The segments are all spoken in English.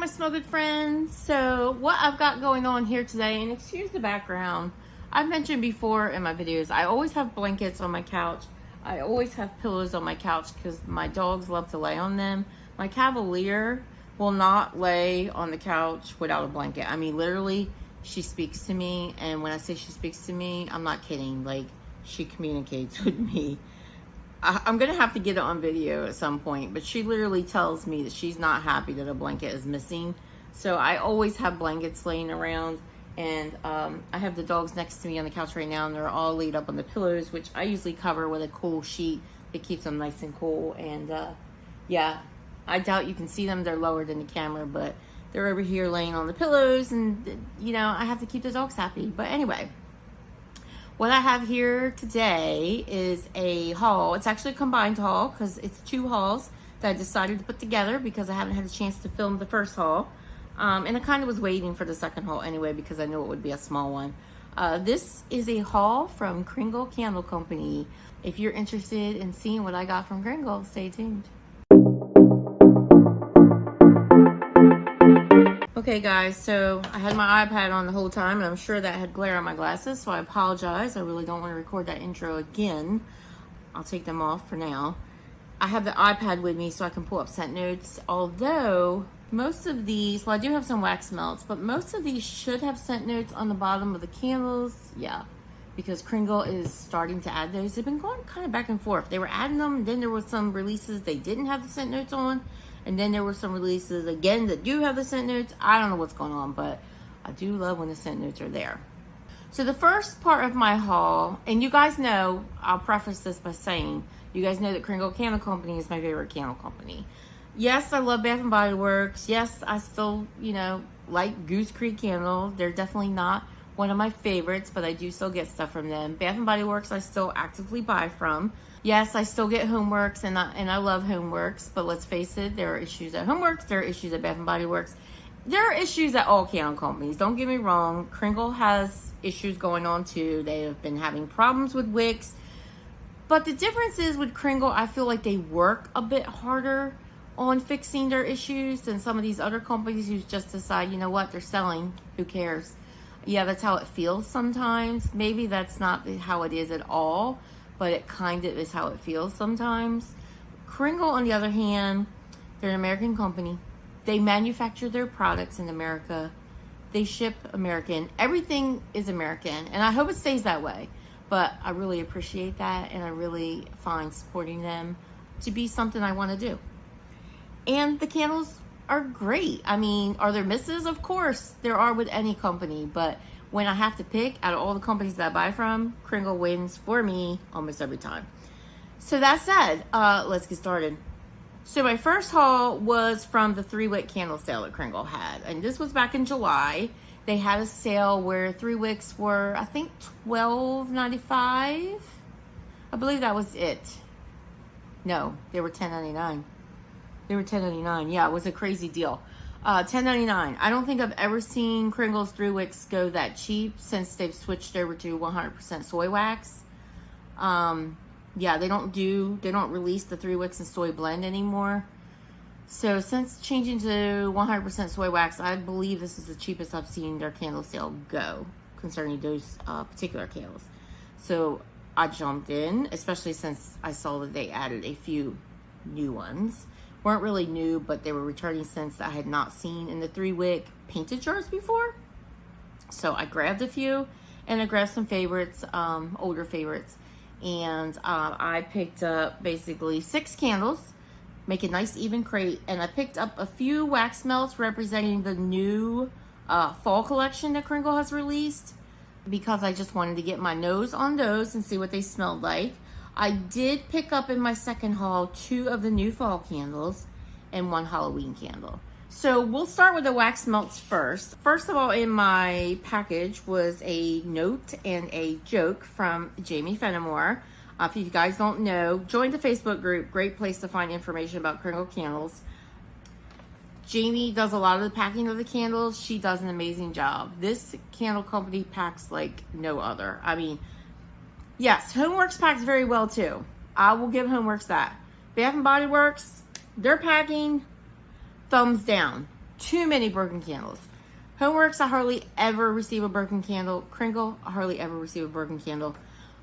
smell good friends. So what I've got going on here today, and excuse the background, I've mentioned before in my videos, I always have blankets on my couch. I always have pillows on my couch because my dogs love to lay on them. My Cavalier will not lay on the couch without a blanket. I mean, literally, she speaks to me, and when I say she speaks to me, I'm not kidding. Like, she communicates with me. I'm gonna have to get it on video at some point, but she literally tells me that she's not happy that a blanket is missing. So I always have blankets laying around, and I have the dogs next to me on the couch right now, and they're all laid up on the pillows, which I usually cover with a cool sheet that keeps them nice and cool. And yeah, I doubt you can see them. They're lower than the camera, but they're over here laying on the pillows, and you know, I have to keep the dogs happy. But anyway, what I have here today is a haul. It's actually a combined haul because it's two hauls that I decided to put together because I haven't had a chance to film the first haul. And I kind of was waiting for the second haul anyway because I knew it would be a small one. This is a haul from Kringle Candle Company. If you're interested in seeing what I got from Kringle, stay tuned. Okay guys, so I had my iPad on the whole time, and I'm sure that had glare on my glasses, so I apologize. I really don't want to record that intro again. I'll take them off for now. I have the iPad with me so I can pull up scent notes, although most of these, well, I do have some wax melts, but most of these should have scent notes on the bottom of the candles. Yeah, because Kringle is starting to add those. They've been going kind of back and forth. They were adding them, then there were some releases they didn't have the scent notes on, and then there were some releases again that do have the scent notes. I don't know what's going on, but I do love when the scent notes are there. So the first part of my haul, and you guys know, I'll preface this by saying, you guys know that Kringle Candle Company is my favorite candle company. Yes, I love Bath & Body Works. Yes, I still, you know, like Goose Creek Candle. They're definitely not one of my favorites, but I do still get stuff from them. Bath & Body Works I still actively buy from. Yes, I still get Homeworks, and I love Homeworks, but let's face it, there are issues at Homeworks, there are issues at Bath & Body Works. There are issues at all candle companies, don't get me wrong. Kringle has issues going on too. They have been having problems with wicks. But the difference is with Kringle, I feel like they work a bit harder on fixing their issues than some of these other companies who just decide, you know what, they're selling, who cares? Yeah, that's how it feels sometimes. Maybe that's not how it is at all, but it kind of is how it feels sometimes. Kringle, on the other hand, they're an American company. They manufacture their products in America. They ship American. Everything is American, and I hope it stays that way. But I really appreciate that, and I really find supporting them to be something I want to do. And the candles are great. I mean, are there misses? Of course, there are with any company, but when I have to pick out of all the companies that I buy from, Kringle wins for me almost every time. So that said, let's get started. So my first haul was from the 3-wick candle sale that Kringle had, and this was back in July. They had a sale where 3 wicks were, I think, $12.95. I believe that was it. No, they were $10.99. They were $10.99. Yeah, it was a crazy deal. $10.99. I don't think I've ever seen Kringle's 3 wicks go that cheap since they've switched over to 100% soy wax. Yeah, they don't release the 3 wicks and soy blend anymore. So since changing to 100% soy wax, I believe this is the cheapest I've seen their candle sale go concerning those particular candles. So I jumped in, especially since I saw that they added a few new ones. Weren't really new, but they were returning scents that I had not seen in the 3-wick painted jars before. So I grabbed a few, and I grabbed some favorites, older favorites. And I picked up basically 6 candles, make a nice even crate, and I picked up a few wax melts representing the new fall collection that Kringle has released because I just wanted to get my nose on those and see what they smelled like. I did pick up in my second haul 2 of the new fall candles and 1 Halloween candle. So we'll start with the wax melts first. First of all, in my package was a note and a joke from Jamie Fenimore. If you guys don't know, join the Facebook group. Great place to find information about Kringle candles. Jamie does a lot of the packing of the candles. She does an amazing job. This candle company packs like no other. I mean, yes, Homeworks packs very well too. I will give Homeworks that. Bath & Body Works, their packing, thumbs down. too many broken candles. Homeworks, I hardly ever receive a broken candle. Kringle, I hardly ever receive a broken candle.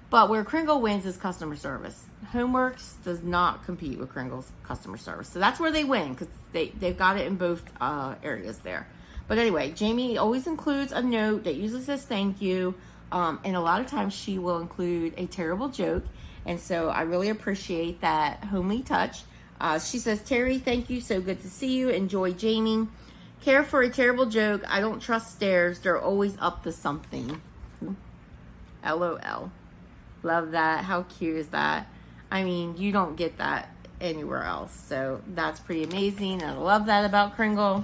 But where Kringle wins is customer service. Homeworks does not compete with Kringle's customer service. So that's where they win, because they've got it in both areas there. But anyway, Jamie always includes a note that usually says thank you. And a lot of times she will include a terrible joke. And so I really appreciate that homely touch. She says, Terry, thank you. So good to see you. Enjoy, Jamie. Care for a terrible joke. I don't trust stairs. They're always up to something. LOL. Love that. How cute is that? I mean, you don't get that anywhere else. So that's pretty amazing. And I love that about Kringle.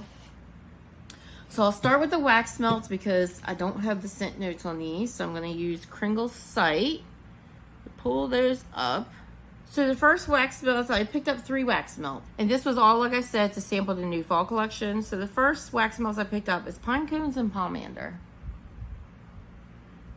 So I'll start with the wax melts because I don't have the scent notes on these. So I'm going to use Kringle's site to pull those up. So the first wax melts, I picked up 3 wax melts. And this was all, like I said, to sample the new fall collection. So the first wax melts I picked up is Pine Cones and Pomander.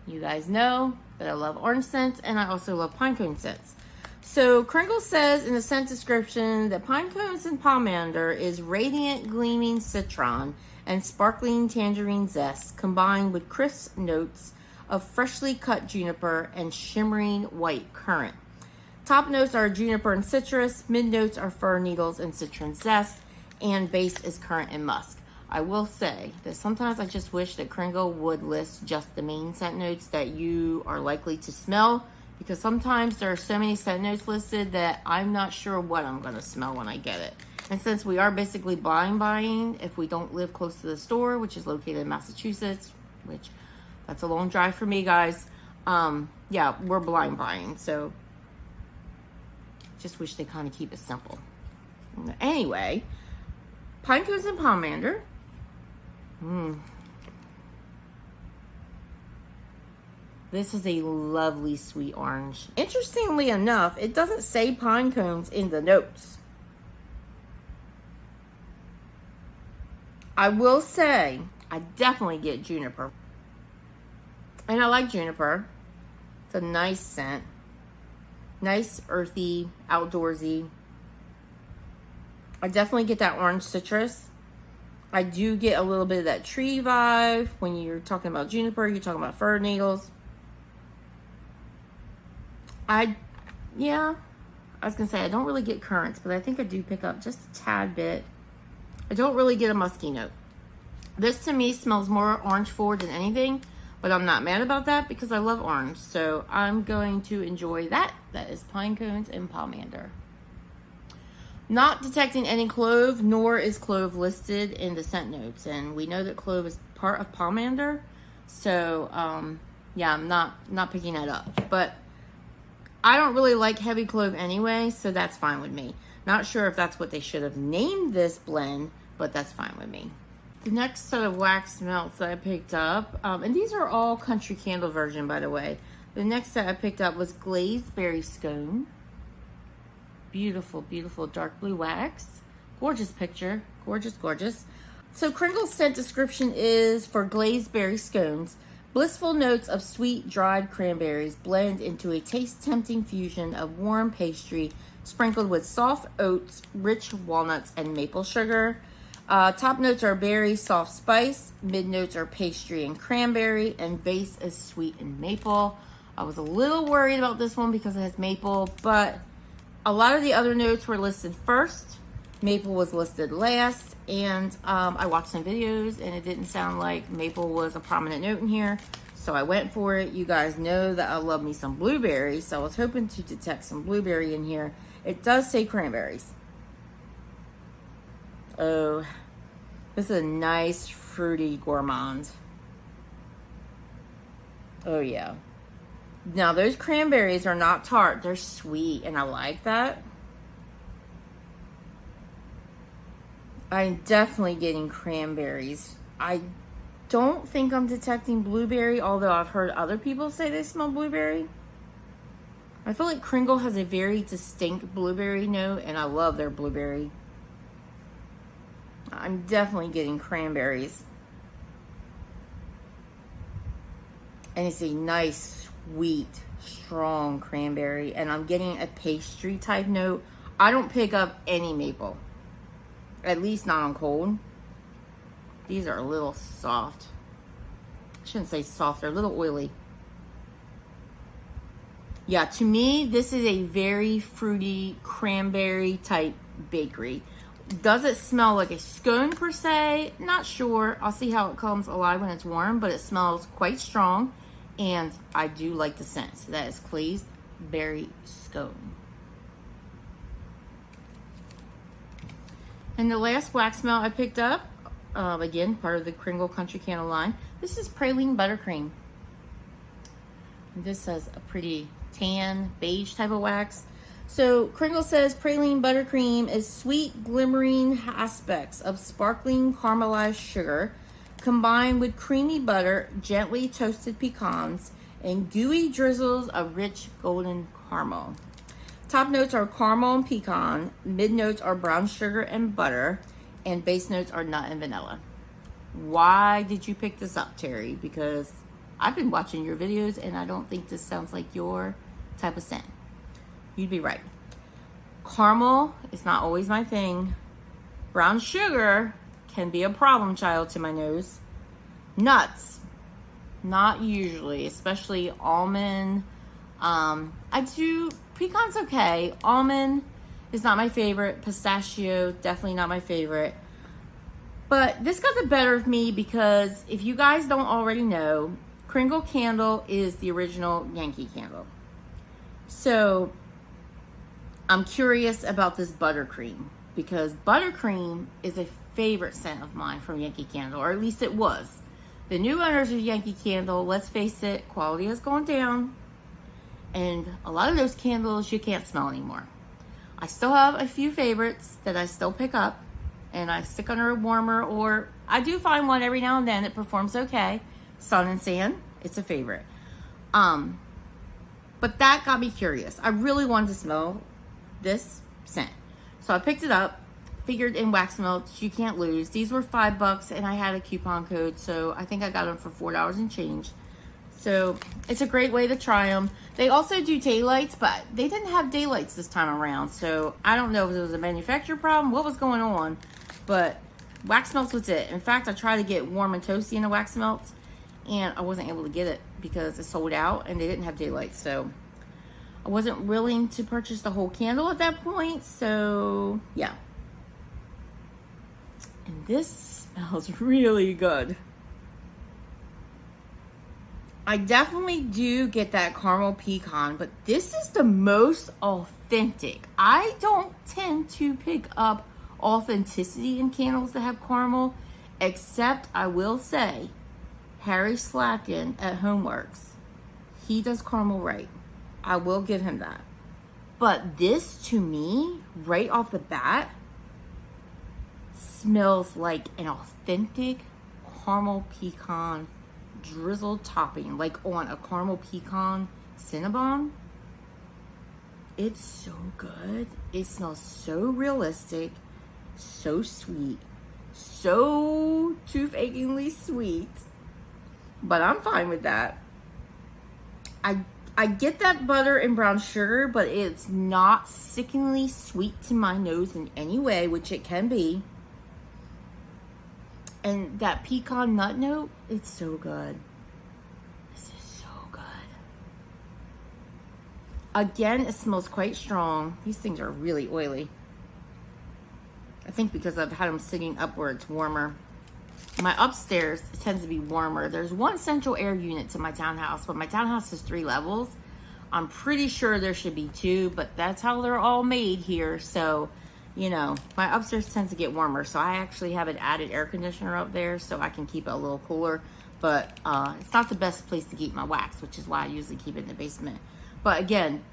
You guys know that I love orange scents and I also love pine cone scents. So Kringle says in the scent description that Pine Cones and Pomander is radiant, gleaming citron and sparkling tangerine zest combined with crisp notes of freshly cut juniper and shimmering white currant. Top notes are juniper and citrus, mid notes are fir needles and citron zest, and base is currant and musk. I will say that sometimes I just wish that Kringle would list just the main scent notes that you are likely to smell, because sometimes there are so many scent notes listed that I'm not sure what I'm going to smell when I get it. And since we are basically blind buying, if we don't live close to the store, which is located in Massachusetts, which that's a long drive for me, guys, yeah, we're blind buying. So just wish they kind of keep it simple. Anyway, Pine Cones and Pomander. This is a lovely sweet orange. Interestingly enough, it doesn't say pine cones in the notes. I will say, I definitely get juniper. And I like juniper. It's a nice scent. Nice, earthy, outdoorsy. I definitely get that orange citrus. I do get a little bit of that tree vibe. When you're talking about juniper, you're talking about fir needles. I was going to say, I don't really get currants, but I think I do pick up just a tad bit. I don't really get a musky note. This to me smells more orange forward than anything, but I'm not mad about that because I love orange. So I'm going to enjoy that. That is Pine Cones and Pomander. Not detecting any clove, nor is clove listed in the scent notes. And we know that clove is part of Pomander. So, yeah, I'm not picking that up. But I don't really like heavy clove anyway, so that's fine with me. Not sure if that's what they should have named this blend, but that's fine with me. The next set of wax melts that I picked up, and these are all Country Candle version, by the way. The next set I picked up was Glazed Berry Scone. Beautiful, beautiful dark blue wax. Gorgeous picture. Gorgeous, gorgeous. So Kringle's scent description is for glazed berry scones. Blissful notes of sweet dried cranberries blend into a taste-tempting fusion of warm pastry sprinkled with soft oats, rich walnuts, and maple sugar. Top notes are berry, soft spice. Mid notes are pastry and cranberry, and base is sweet and maple. I was a little worried about this one because it has maple, but a lot of the other notes were listed first. Maple was listed last, and I watched some videos and it didn't sound like maple was a prominent note in here, so I went for it. You guys know that I love me some blueberries, so I was hoping to detect some blueberry in here. It does say cranberries. Oh, this is a nice fruity gourmand. Oh yeah. Now those cranberries are not tart, they're sweet, and I like that. I'm definitely getting cranberries. I don't think I'm detecting blueberry, although I've heard other people say they smell blueberry. I feel like Kringle has a very distinct blueberry note, and I love their blueberry. I'm definitely getting cranberries. And it's a nice, sweet, strong cranberry, and I'm getting a pastry type note. I don't pick up any maple. At least not on cold. These are a little soft. I shouldn't say soft, they're a little oily. Yeah, to me, this is a very fruity cranberry type bakery. Does it smell like a scone per se? Not sure. I'll see how it comes alive when it's warm, but it smells quite strong, and I do like the scent. So that is Clay's Berry Scone. And the last wax melt I picked up, again, part of the Kringle Country Candle line. This is Praline Buttercream. This has a pretty tan, beige type of wax. So Kringle says Praline Buttercream is sweet, glimmering aspects of sparkling caramelized sugar combined with creamy butter, gently toasted pecans, and gooey drizzles of rich golden caramel. Top notes are caramel and pecan, mid notes are brown sugar and butter, and base notes are nut and vanilla. Why did you pick this up, Terry? Because I've been watching your videos and I don't think this sounds like your type of scent. You'd be right. Caramel is not always my thing. Brown sugar can be a problem child to my nose. Nuts, not usually, especially almond. Pecan's okay. Almond is not my favorite. Pistachio, definitely not my favorite. But this got the better of me because if you guys don't already know, Kringle Candle is the original Yankee Candle. So I'm curious about this buttercream because buttercream is a favorite scent of mine from Yankee Candle, or at least it was. The new owners of Yankee Candle, let's face it, quality has gone down, and a lot of those candles you can't smell anymore. I still have a few favorites that I still pick up and I stick under a warmer, or I do find one every now and then that performs okay. Sun and Sand, it's a favorite. But that got me curious. I really wanted to smell this scent. So I picked it up, figured in wax melts, you can't lose. These were $5 and I had a coupon code, so I think I got them for $4 and change. So it's a great way to try them. They also do daylights, but they didn't have daylights this time around. So I don't know if it was a manufacturer problem, what was going on, but wax melts was it. In fact, I tried to get warm and toasty in the wax melts and I wasn't able to get it because it sold out and they didn't have daylight. So I wasn't willing to purchase the whole candle at that point. So yeah. And this smells really good. I definitely do get that caramel pecan, but this is the most authentic. I don't tend to pick up authenticity in candles that have caramel, except I will say Harry Slacken at Homeworks, he does caramel right. I will give him that. But this, to me, right off the bat, smells like an authentic caramel pecan drizzled topping, like on a caramel pecan Cinnabon. It's so good. It smells so realistic, so sweet, so tooth-achingly sweet. But I'm fine with that. I get that butter and brown sugar, but it's not sickeningly sweet to my nose in any way, which it can be. And that pecan nut note, it's so good. This is so good. Again, it smells quite strong. These things are really oily. I think because I've had them sitting up where it's warmer. My upstairs tends to be warmer. There's one central air unit to my townhouse, but my townhouse has 3 levels. I'm pretty sure there should be 2, but that's how they're all made here. So, you know, my upstairs tends to get warmer. So I actually have an added air conditioner up there so I can keep it a little cooler. But it's not the best place to keep my wax, which is why I usually keep it in the basement. But again,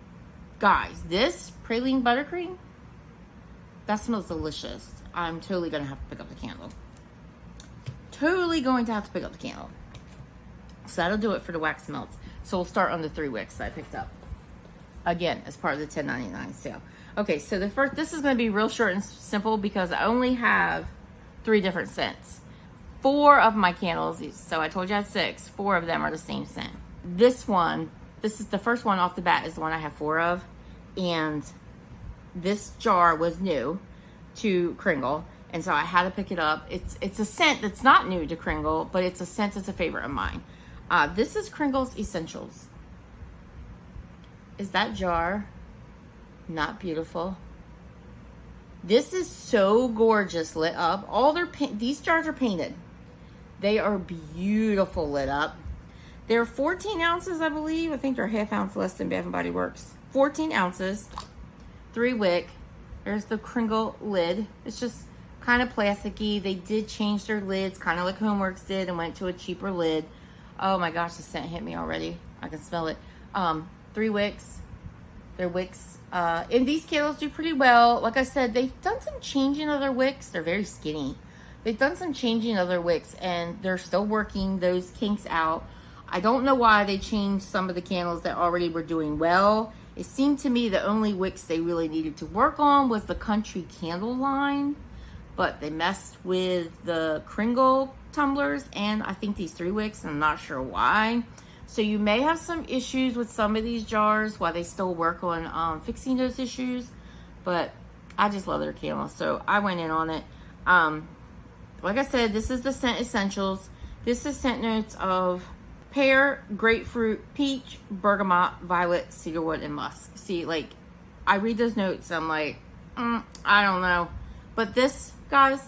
guys, this praline buttercream, that smells delicious. I'm totally going to have to pick up the candle. Totally going to have to pick up the candle. So that'll do it for the wax melts. So we'll start on the 3 wicks that I picked up. Again, as part of the $10.99 sale. Okay, so the first, this is going to be real short and simple because I only have 3 different scents. 4 of my candles, so I told you I had 6. 4 of them are the same scent. This one, this is the first one off the bat, is the one I have 4 of. And this jar was new to Kringle. And so I had to pick it up. It's a scent that's not new to Kringle, but it's a scent that's a favorite of mine. This is Kringle's Essentials. Is that jar not beautiful? This is so gorgeous lit up. These jars are painted. They are beautiful lit up. They're 14 ounces, I believe. I think they're a half ounce less than Bath & Body Works. 14 ounces, 3 wick. There's the Kringle lid. It's just kind of plasticky. They did change their lids, kind of like Homeworks did, and went to a cheaper lid. Oh my gosh, the scent hit me already. I can smell it. 3 wicks. They're wicks. And these candles do pretty well. Like I said, they've done some changing of their wicks. They're very skinny. They've done some changing of their wicks, and they're still working those kinks out. I don't know why they changed some of the candles that already were doing well. It seemed to me the only wicks they really needed to work on was the Country Candle line, but they messed with the Kringle tumblers and I think these 3 wicks, and I'm not sure why. So you may have some issues with some of these jars while they still work on fixing those issues, but I just love their candles, so I went in on it. Like I said, this is the scent Essentials. This is scent notes of pear, grapefruit, peach, bergamot, violet, cedarwood, and musk. See, like, I read those notes and I'm like, I don't know. But this, guys,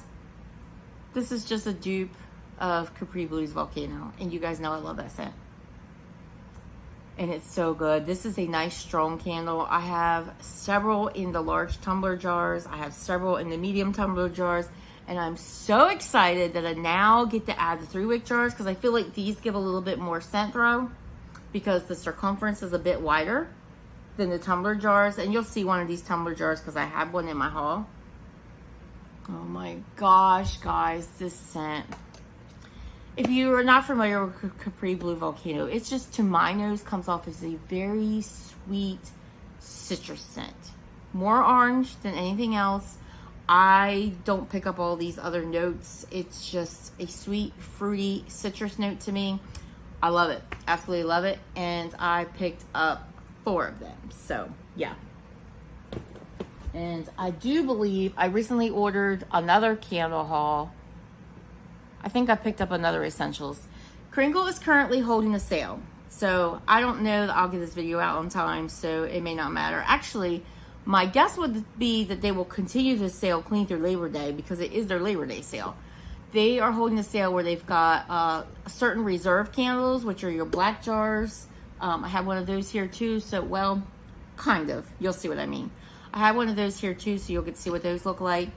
this is just a dupe of Capri Blue's Volcano. And you guys know I love that scent. And it's so good. This is a nice strong candle. I have several in the large tumbler jars. I have several in the medium tumbler jars. And I'm so excited that I now get to add the 3 wick jars, because I feel like these give a little bit more scent throw because the circumference is a bit wider than the tumbler jars. And you'll see one of these tumbler jars because I have one in my haul. Oh my gosh, guys, this scent. If you are not familiar with Capri Blue Volcano, it's just, to my nose, comes off as a very sweet citrus scent. More orange than anything else. I don't pick up all these other notes. It's just a sweet, fruity citrus note to me. I love it. Absolutely love it. And I picked up 4 of them. So, yeah. And I do believe I recently ordered another candle haul. I think I picked up another Essentials. Kringle is currently holding a sale. So, I don't know that I'll get this video out on time, so it may not matter. Actually, my guess would be that they will continue this sale clean through Labor Day, because it is their Labor Day sale. They are holding a sale where they've got certain reserve candles, which are your black jars. I have one of those here too. So, well, kind of. You'll see what I mean. I have one of those here too, so you'll get to see what those look like.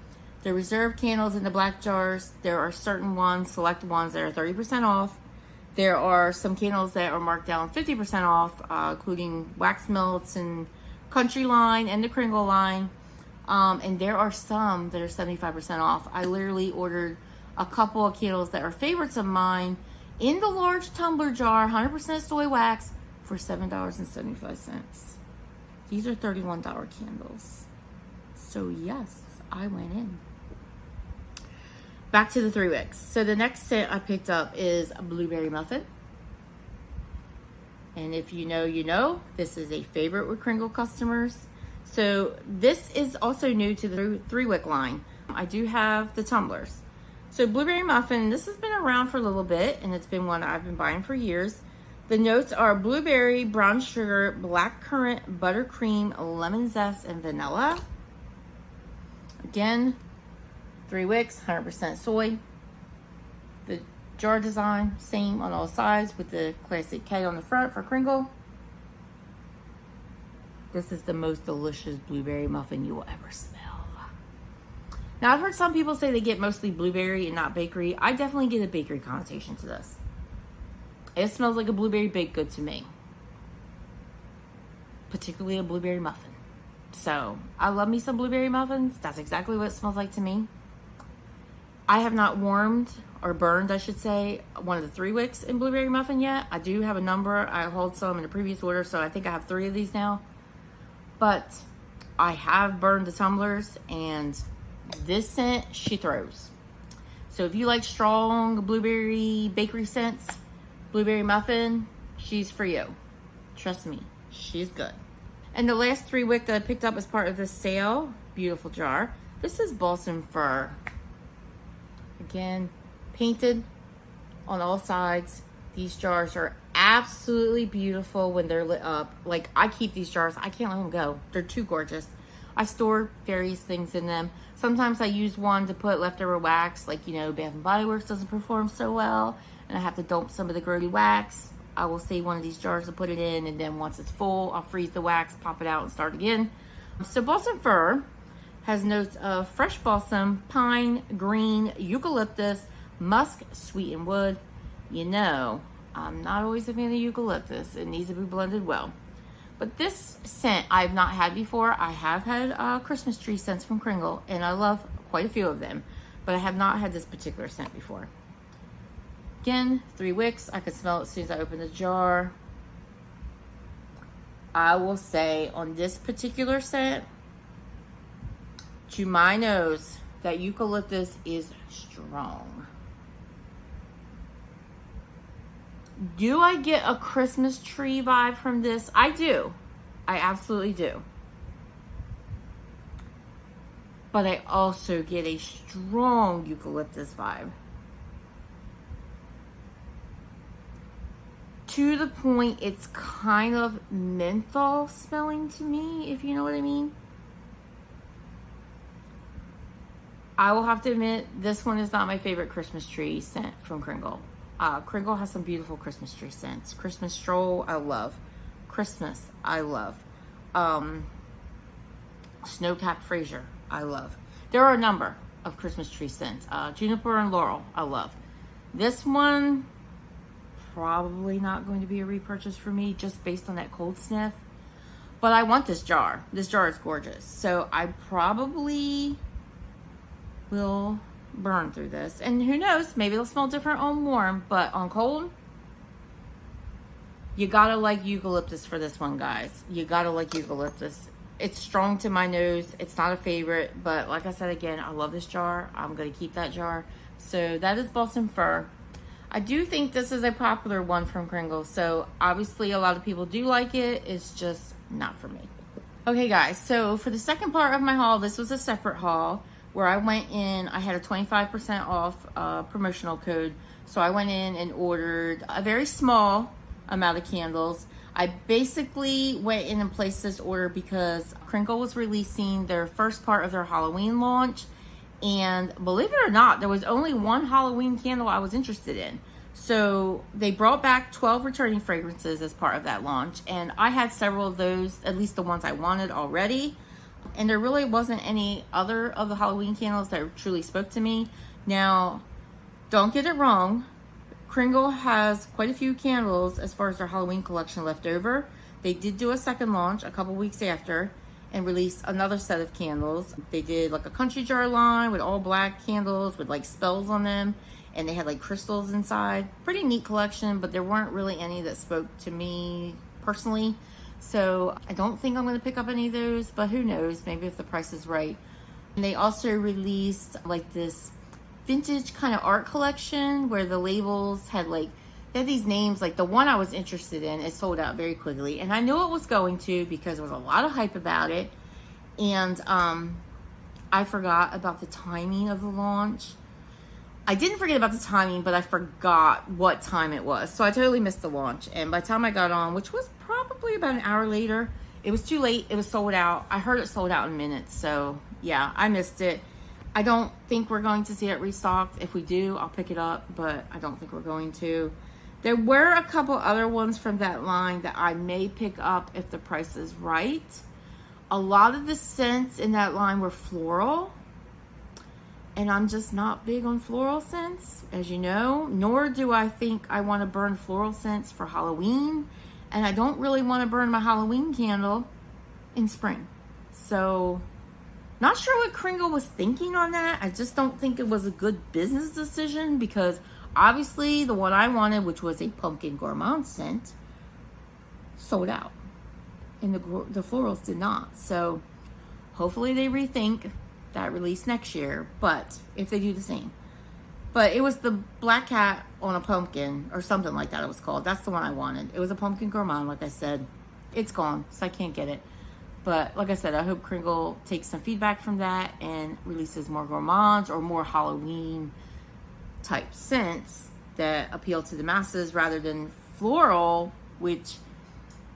The reserve candles in the black jars, there are certain ones, select ones that are 30% off. There are some candles that are marked down 50% off, including wax melts and Country line and the Kringle line. And there are some that are 75% off. I literally ordered a couple of candles that are favorites of mine in the large tumbler jar, 100% soy wax, for $7.75. These are $31 candles. So yes, I went in. Back to the 3 wicks. So the next scent I picked up is a Blueberry Muffin. And if you know, you know, this is a favorite with Kringle customers. So this is also new to the 3 wick line. I do have the tumblers. So Blueberry Muffin, this has been around for a little bit, and it's been one I've been buying for years. The notes are blueberry, brown sugar, black currant, buttercream, lemon zest, and vanilla. Again, 3 wicks, 100% soy. The jar design, same on all sides with the classic K on the front for Kringle. This is the most delicious blueberry muffin you will ever smell. Now, I've heard some people say they get mostly blueberry and not bakery. I definitely get a bakery connotation to this. It smells like a blueberry baked good to me. Particularly a blueberry muffin. So, I love me some blueberry muffins. That's exactly what it smells like to me. I have not warmed or burned, I should say, one of the 3 wicks in blueberry muffin yet. I do have a number. I hauled some in a previous order, so I think I have 3 of these now. But I have burned the tumblers, and this scent, she throws. So if you like strong blueberry bakery scents, blueberry muffin, she's for you. Trust me, she's good. And the last 3 wick that I picked up as part of this sale, beautiful jar. This is Balsam Fir. Again, painted on all sides. These jars are absolutely beautiful when they're lit up. Like, I keep these jars. I can't let them go. They're too gorgeous. I store various things in them. Sometimes I use one to put leftover wax, like, you know, Bath and Body Works doesn't perform so well, and I have to dump some of the grody wax. I will save one of these jars to put it in, and then once it's full, I'll freeze the wax, pop it out, and start again. So Balsam Fir has notes of fresh balsam, pine, green, eucalyptus, musk, sweetened wood. You know, I'm not always a fan of eucalyptus. It needs to be blended well. But this scent I've not had before. I have had Christmas tree scents from Kringle, and I love quite a few of them, but I have not had this particular scent before. Again, 3 wicks. I could smell it as soon as I open the jar. I will say on this particular scent, to my nose, that eucalyptus is strong. Do I get a Christmas tree vibe from this? I do. I absolutely do. But I also get a strong eucalyptus vibe. To the point it's kind of menthol smelling to me, if you know what I mean. I will have to admit, this one is not my favorite Christmas tree scent from Kringle. Kringle has some beautiful Christmas tree scents. Christmas Stroll, I love. Christmas, I love. Snowcap Fraser, I love. There are a number of Christmas tree scents. Juniper and Laurel, I love. This one, probably not going to be a repurchase for me just based on that cold sniff. But I want this jar. This jar is gorgeous. So I probably will burn through this. And who knows, maybe it'll smell different on warm, but on cold, you gotta like eucalyptus for this one, guys. You gotta like eucalyptus. It's strong to my nose. It's not a favorite, but like I said again, I love this jar. I'm gonna keep that jar. So that is Balsam Fir. I do think this is a popular one from Kringle, so obviously a lot of people do like it. It's just not for me. Okay guys, so for the second part of my haul, this was a separate haul where I went in, I had a 25% off promotional code. So I went in and ordered a very small amount of candles. I basically went in and placed this order because Kringle was releasing their first part of their Halloween launch. And believe it or not, there was only one Halloween candle I was interested in. So they brought back 12 returning fragrances as part of that launch. And I had several of those, at least the ones I wanted already. And there really wasn't any other of the Halloween candles that truly spoke to me. Now, don't get it wrong. Kringle has quite a few candles as far as their Halloween collection left over. They did do a second launch a couple weeks after and released another set of candles. They did like a country jar line with all black candles with like spells on them. And they had like crystals inside. Pretty neat collection, but there weren't really any that spoke to me personally. So I don't think I'm going to pick up any of those, but who knows, maybe if the price is right. And they also released like this vintage kind of art collection where the labels had like, they had these names. Like the one I was interested in, it sold out very quickly. And I knew it was going to because there was a lot of hype about it. And I forgot about the timing of the launch. I didn't forget about the timing, but I forgot what time it was. So I totally missed the launch. And by the time I got on, which was probably about an hour later, it was too late. It was sold out. I heard it sold out in minutes. So yeah, I missed it. I don't think we're going to see it restocked. If we do, I'll pick it up, but I don't think we're going to. There were a couple other ones from that line that I may pick up if the price is right. A lot of the scents in that line were floral. And I'm just not big on floral scents, as you know, nor do I think I want to burn floral scents for Halloween. And I don't really want to burn my Halloween candle in spring. So, not sure what Kringle was thinking on that. I just don't think it was a good business decision because obviously the one I wanted, which was a pumpkin gourmand scent, sold out. And the florals did not. So, hopefully they rethink that release next year, but if they do the same. But it was the Black Cat on a Pumpkin or something like that it was called. That's the one I wanted. It was a pumpkin gourmand, like I said. It's gone, so I can't get it. But like I said, I hope Kringle takes some feedback from that and releases more gourmands or more Halloween type scents that appeal to the masses rather than floral, which,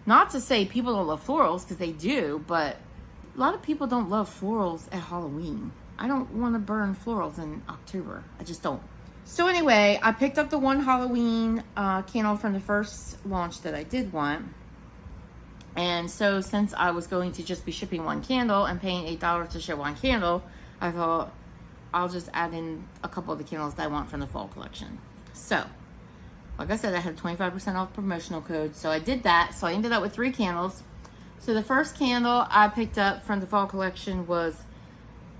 not to say people don't love florals, because they do, but a lot of people don't love florals at Halloween. I don't want to burn florals in October. I just don't. So anyway, I picked up the one Halloween candle from the first launch that I did want. And so since I was going to just be shipping one candle and paying $8 to ship one candle, I thought I'll just add in a couple of the candles that I want from the fall collection. So, like I said, I had a 25% off promotional code. So I did that. So I ended up with 3 candles. So the first candle I picked up from the fall collection was,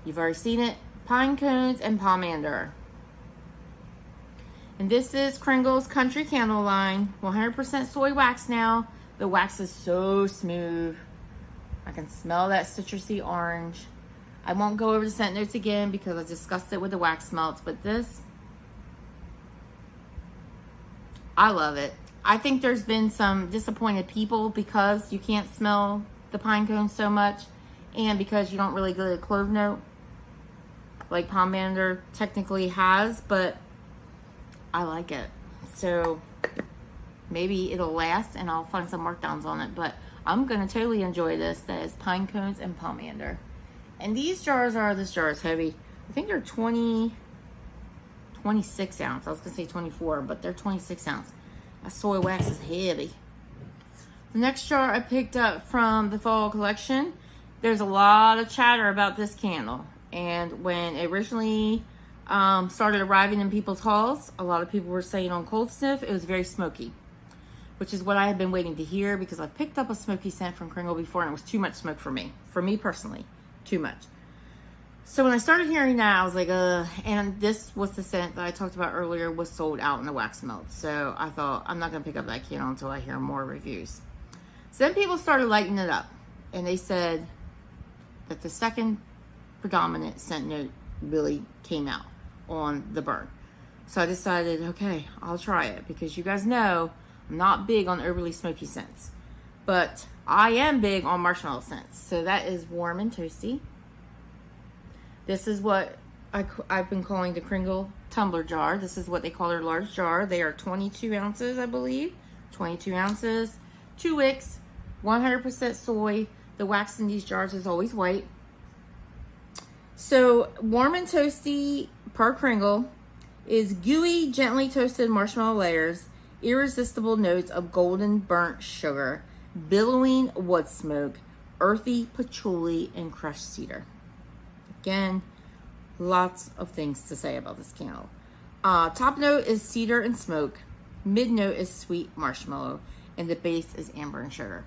you've already seen it, Pine Cones and Pomander. And this is Kringle's Country Candle line. 100% soy wax now. The wax is so smooth. I can smell that citrusy orange. I won't go over the scent notes again because I discussed it with the wax melts, but this, I love it. I think there's been some disappointed people because you can't smell the pine cone so much and because you don't really get a clove note like Pomander technically has, but I like it. So maybe it'll last and I'll find some markdowns on it, but I'm gonna totally enjoy this. That is Pine Cones and Pomander. And these jars are, this jar is heavy. I think they're 26 ounce. I was gonna say 24, but they're 26 ounce. That soy wax is heavy. The next jar I picked up from the fall collection, there's a lot of chatter about this candle. And when it originally started arriving in people's halls, a lot of people were saying on cold sniff, it was very smoky, which is what I had been waiting to hear because I picked up a smoky scent from Kringle before and it was too much smoke for me personally, too much. So when I started hearing that, I was like, and this was the scent that I talked about earlier was sold out in the wax melt. So I thought, I'm not gonna pick up that candle until I hear more reviews. So then people started lighting it up and they said that the second predominant scent note really came out on the burn. So I decided, okay, I'll try it because you guys know I'm not big on overly smoky scents, but I am big on marshmallow scents. So that is Warm and Toasty. This is what I've been calling the Kringle tumbler jar. This is what they call their large jar. They are 22 ounces, I believe. 22 ounces, 2 wicks, 100% soy. The wax in these jars is always white. So Warm and Toasty per Kringle is gooey, gently toasted marshmallow layers, irresistible notes of golden burnt sugar, billowing wood smoke, earthy patchouli, and crushed cedar. Again, lots of things to say about this candle. Top note is cedar and smoke. Mid note is sweet marshmallow. And the base is amber and sugar.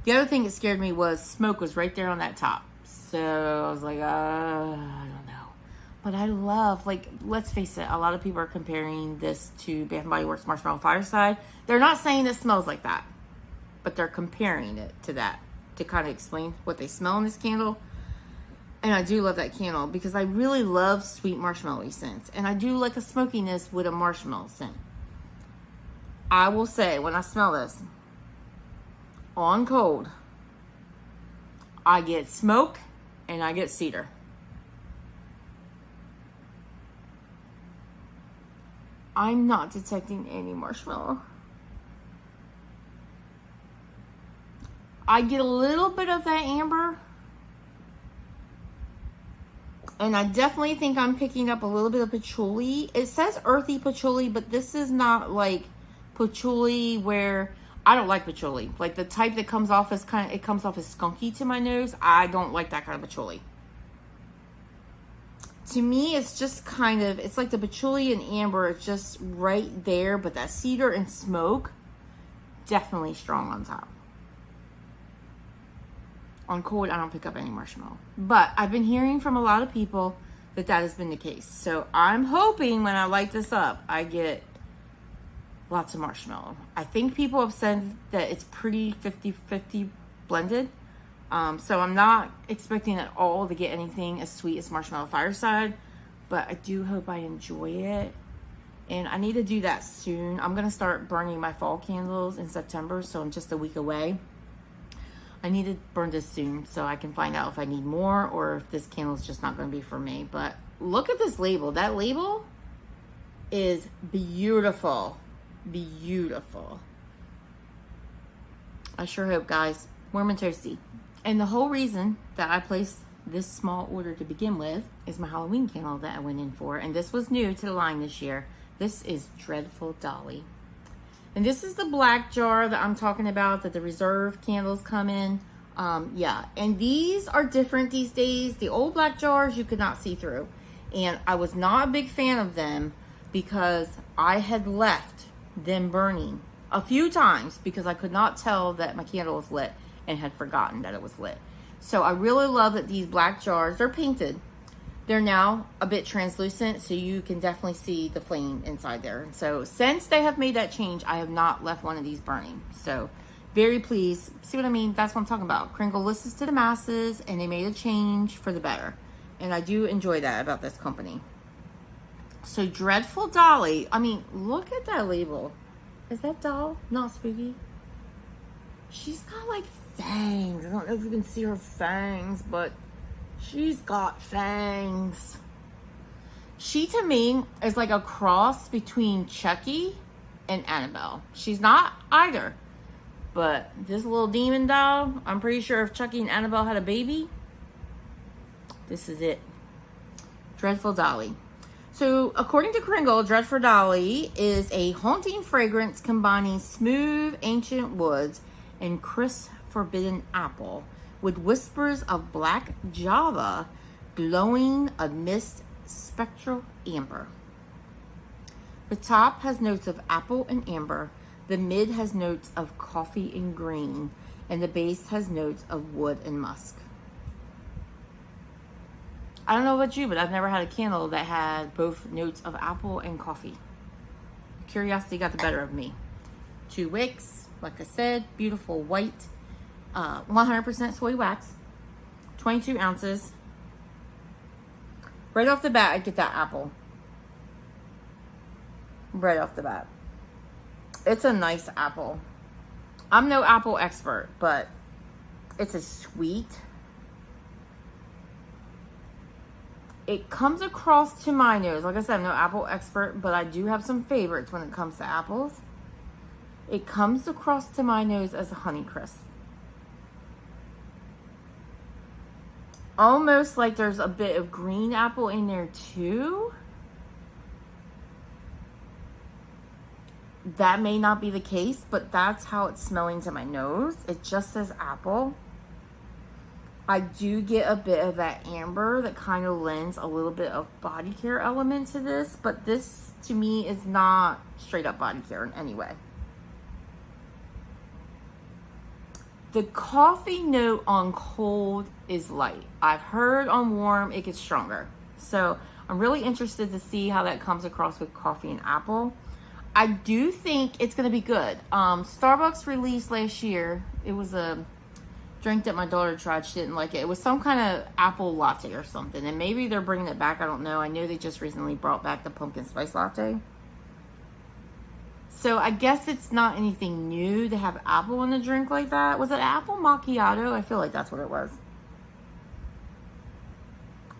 The other thing that scared me was smoke was right there on that top. So I was like, I don't know. But I love, like, let's face it, a lot of people are comparing this to Bath & Body Works Marshmallow Fireside. They're not saying it smells like that, but they're comparing it to that to kind of explain what they smell in this candle. And I do love that candle because I really love sweet marshmallowy scents. And I do like a smokiness with a marshmallow scent. I will say, when I smell this, on cold, I get smoke and I get cedar. I'm not detecting any marshmallow. I get a little bit of that amber. And I definitely think I'm picking up a little bit of patchouli. It says earthy patchouli, but this is not like patchouli where I don't like patchouli. Like the type that comes off as it comes off as skunky to my nose. I don't like that kind of patchouli. To me, it's just kind of, it's like the patchouli and amber. It's just right there, but that cedar and smoke, definitely strong on top. On cold, I don't pick up any marshmallow. But I've been hearing from a lot of people that that has been the case. So I'm hoping when I light this up, I get lots of marshmallow. I think people have said that it's pretty 50-50 blended. So I'm not expecting at all to get anything as sweet as Marshmallow Fireside, but I do hope I enjoy it. And I need to do that soon. I'm going to start burning my fall candles in September, so I'm just a week away. I need to burn this soon so I can find out if I need more or if this candle is just not going to be for me. But look at this label. That label is beautiful. Beautiful. I sure hope, guys. Warm and toasty. And the whole reason that I placed this small order to begin with is my Halloween candle that I went in for. And this was new to the line this year. This is Dreadful Dolly. And this is the black jar that I'm talking about, that the reserve candles come in. Yeah, and these are different these days. The old black jars you could not see through. And I was not a big fan of them because I had left them burning a few times because I could not tell that my candle was lit and had forgotten that it was lit. So I really love that these black jars, they're painted. They're now a bit translucent, so you can definitely see the flame inside there. So since they have made that change, I have not left one of these burning. So very pleased. See what I mean? That's what I'm talking about. Kringle listens to the masses, and they made a change for the better. And I do enjoy that about this company. So Dreadful Dolly, I mean, look at that label. Is that doll not spooky? She's got like fangs. I don't know if you can see her fangs, but she's got fangs. She, to me, is like a cross between Chucky and Annabelle. She's not either. But this little demon doll, I'm pretty sure if Chucky and Annabelle had a baby, this is it. Dreadful Dolly. So, according to Kringle, Dreadful Dolly is a haunting fragrance combining smooth ancient woods and crisp forbidden apple with whispers of black java glowing amidst spectral amber. The top has notes of apple and amber, the mid has notes of coffee and green, and the base has notes of wood and musk. I don't know about you, but I've never had a candle that had both notes of apple and coffee. Curiosity got the better of me. 2 wicks, like I said, beautiful white, 100% soy wax, 22 ounces. Right off the bat, I get that apple. Right off the bat. It's a nice apple. I'm no apple expert, but it's a sweet. It comes across to my nose. Like I said, I'm no apple expert, but I do have some favorites when it comes to apples. It comes across to my nose as a Honeycrisp. Almost like there's a bit of green apple in there too. That may not be the case, but that's how it's smelling to my nose. It just says apple. I do get a bit of that amber that kind of lends a little bit of body care element to this, but this to me is not straight up body care in any way. The coffee note on cold is light. I've heard on warm it gets stronger. So I'm really interested to see how that comes across with coffee and apple. I do think it's going to be good. Starbucks released last year. It was a drink that my daughter tried. She didn't like it. It was some kind of apple latte or something. And maybe they're bringing it back. I don't know. I know they just recently brought back the pumpkin spice latte. So I guess it's not anything new to have apple in a drink like that. Was it apple macchiato? I feel like that's what it was.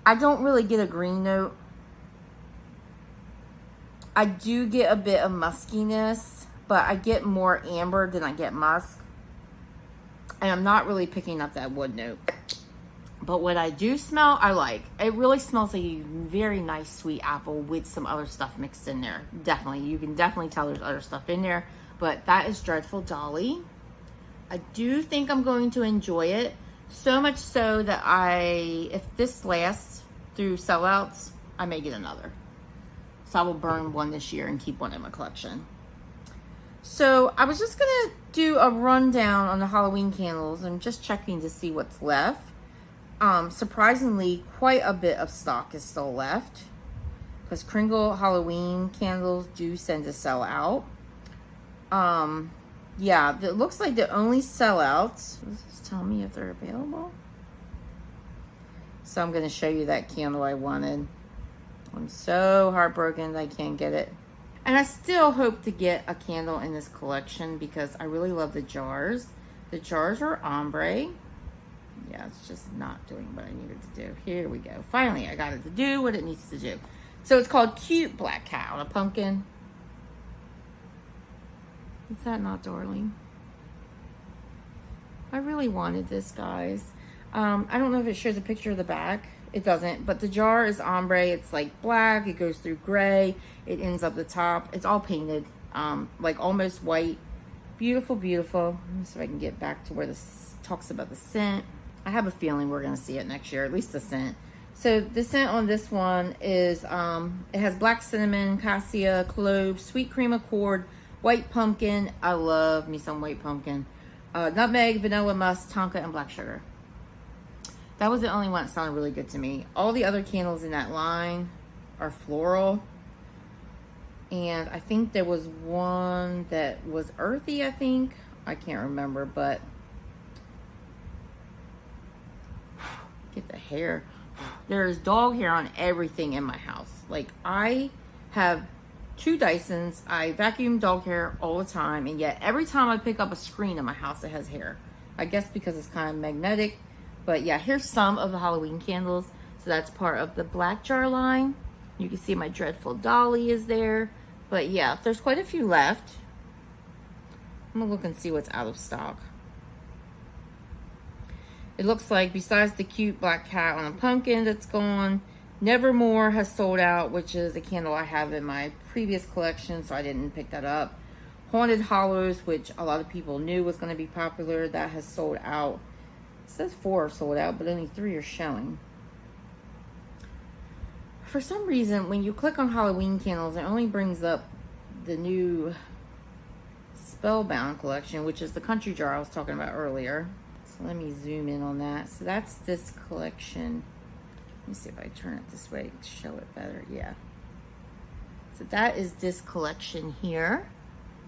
I don't really get a green note. I do get a bit of muskiness, but I get more amber than I get musk. And I'm not really picking up that wood note. But what I do smell, I like. It really smells like a very nice sweet apple with some other stuff mixed in there. Definitely. You can definitely tell there's other stuff in there. But that is Dreadful Dolly. I do think I'm going to enjoy it. So much so that if this lasts through sellouts, I may get another. So I will burn one this year and keep one in my collection. So I was just going to do a rundown on the Halloween candles. I'm just checking to see what's left. Surprisingly, quite a bit of stock is still left. Because Kringle Halloween candles do tend to sell out. Yeah, it looks like the only sellouts. Just tell me if they're available. So I'm going to show you that candle I wanted. I'm so heartbroken that I can't get it. And I still hope to get a candle in this collection because I really love the jars. The jars are ombre. Yeah, it's just not doing what I needed to do. Here we go. Finally, I got it to do what it needs to do. So it's called Cute Black Cat on a Pumpkin. Is that not darling? I really wanted this, guys. I don't know if it shows a picture of the back. It doesn't, but the jar is ombre. It's like black. It goes through gray. It ends up the top. It's all painted, like almost white. Beautiful, beautiful. Let me see if I can get back to where this talks about the scent. I have a feeling we're going to see it next year, at least the scent. So the scent on this one is, it has black cinnamon, cassia, clove, sweet cream accord, white pumpkin. I love me some white pumpkin. Nutmeg, vanilla musk, tonka, and black sugar. That was the only one that sounded really good to me. All the other candles in that line are floral. And I think there was one that was earthy, I think. I can't remember, but get the hair. There's dog hair on everything in my house. Like, I have 2 Dysons. I vacuum dog hair all the time, and yet every time I pick up a screen in my house, it has hair. I guess because it's kind of magnetic. But yeah, here's some of the Halloween candles. So that's part of the black jar line. You can see my Dreadful Dolly is there. But yeah, there's quite a few left. I'm gonna look and see what's out of stock. It looks like besides the Cute Black Cat on a Pumpkin that's gone, Nevermore has sold out, which is a candle I have in my previous collection, so I didn't pick that up. Haunted Hollows, which a lot of people knew was going to be popular, that has sold out. It says 4 are sold out, but only 3 are showing. For some reason, when you click on Halloween candles, it only brings up the new Spellbound collection, which is the country jar I was talking about earlier. So let me zoom in on that. So that's this collection. Let me see if I turn it this way to show it better. Yeah. So that is this collection here.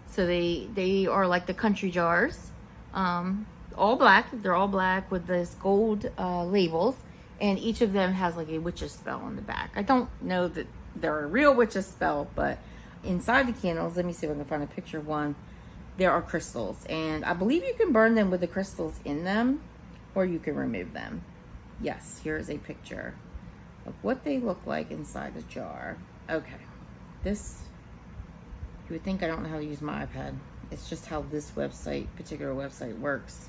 So they are like the country jars. All black. They're all black with this gold labels. And each of them has like a witch's spell on the back. I don't know that they're a real witch's spell, but inside the candles, let me see if I can find a picture of one. There are crystals. And I believe you can burn them with the crystals in them, or you can remove them. Yes, here is a picture of what they look like inside the jar. Okay, this, you would think I don't know how to use my iPad. It's just how this website, particular website, works.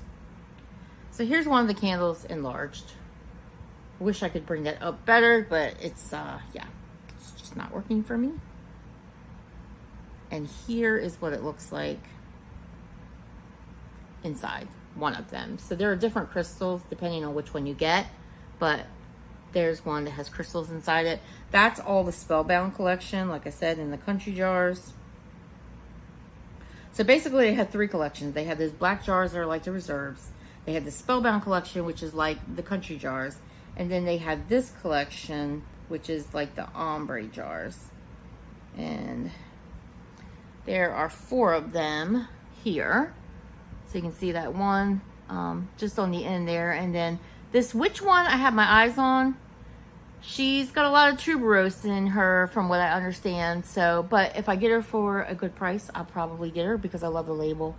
So here's one of the candles enlarged. Wish I could bring that up better, but it's, yeah, it's just not working for me. And here is what it looks like inside one of them. So there are different crystals depending on which one you get, but there's one that has crystals inside it. That's all the Spellbound collection, like I said, in the country jars. So basically they had 3 collections. They had those black jars that are like the reserves. They had the Spellbound collection, which is like the country jars. And then they had this collection, which is like the ombre jars. And there are 4 of them here. So you can see that one just on the end there. And then this witch one I have my eyes on. She's got a lot of tuberose in her from what I understand. So, but if I get her for a good price, I'll probably get her because I love the label.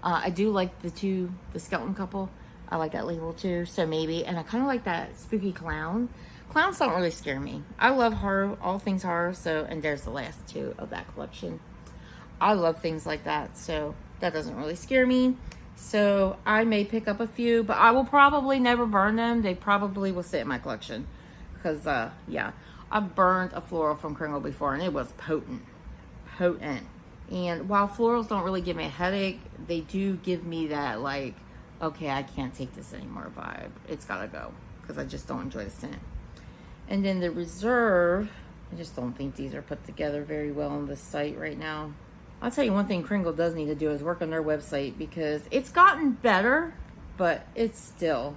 I do like the skeleton couple. I like that label too, so maybe. And I kind of like that spooky clown. Clowns don't really scare me. I love horror, all things horror, so, and there's the last 2 of that collection. I love things like that, so that doesn't really scare me. So I may pick up a few, but I will probably never burn them. They probably will sit in my collection. Because, yeah, I've burned a floral from Kringle before, and it was potent. Potent. And while florals don't really give me a headache, they do give me that, like, okay, I can't take this anymore vibe. It's gotta go because I just don't enjoy the scent. And then the reserve, I just don't think these are put together very well on this site right now. I'll tell you one thing Kringle does need to do is work on their website because it's gotten better, but it's still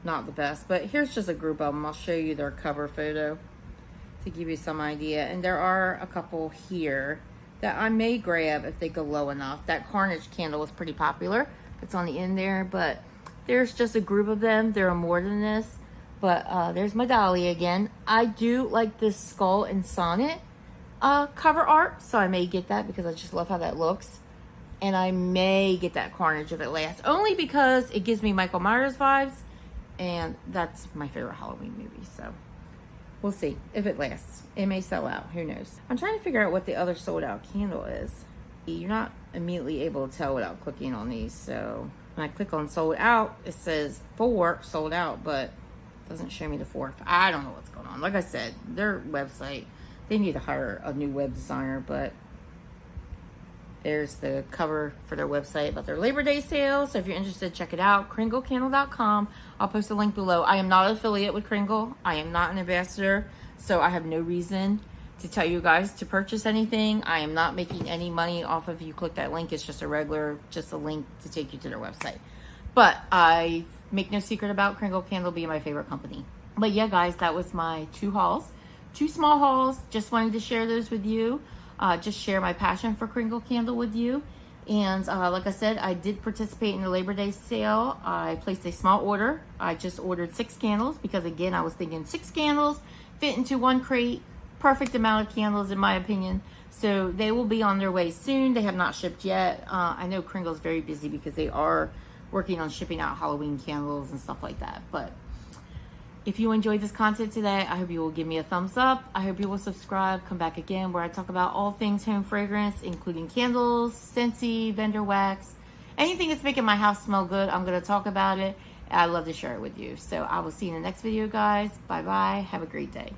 not the best. But here's just a group of them. I'll show you their cover photo to give you some idea. And there are a couple here that I may grab if they go low enough. That Carnage candle was pretty popular. It's on the end there, but there's just a group of them. There are more than this, but there's my dolly again. I do like this skull and sonnet cover art, so I may get that because I just love how that looks. And I may get that Carnage if it lasts, only because it gives me Michael Myers vibes, and that's my favorite Halloween movie. So We'll see if it lasts. It may sell out. Who knows? I'm trying to figure out what the other sold out candle is. You're not immediately able to tell without clicking on these. So when I click on sold out, it says 4 sold out, but it doesn't show me the 4th. I don't know what's going on. Like I said, their website, they need to hire a new web designer, but there's the cover for their website about their Labor Day sale. So if you're interested, check it out. KringleCandle.com. I'll post a link below. I am not an affiliate with Kringle. I am not an ambassador. So I have no reason to tell you guys to purchase anything. I am not making any money off of you click that link. It's just a link to take you to their website. But I make no secret about Kringle Candle being my favorite company. But yeah, guys, that was my 2 hauls. 2 small hauls. Just wanted to share those with you. Just share my passion for Kringle Candle with you. And like I said, I did participate in the Labor Day sale. I placed a small order. I just ordered 6 candles because, again, I was thinking 6 candles fit into 1 crate. Perfect amount of candles, in my opinion. So they will be on their way soon. They have not shipped yet. I know Kringle's very busy because they are working on shipping out Halloween candles and stuff like that. But if you enjoyed this content today, I hope you will give me a thumbs up. I hope you will subscribe. Come back again where I talk about all things home fragrance, including candles, Scentsy, vendor wax, anything that's making my house smell good. I'm going to talk about it. I love to share it with you. So I will see you in the next video, guys. Bye-bye. Have a great day.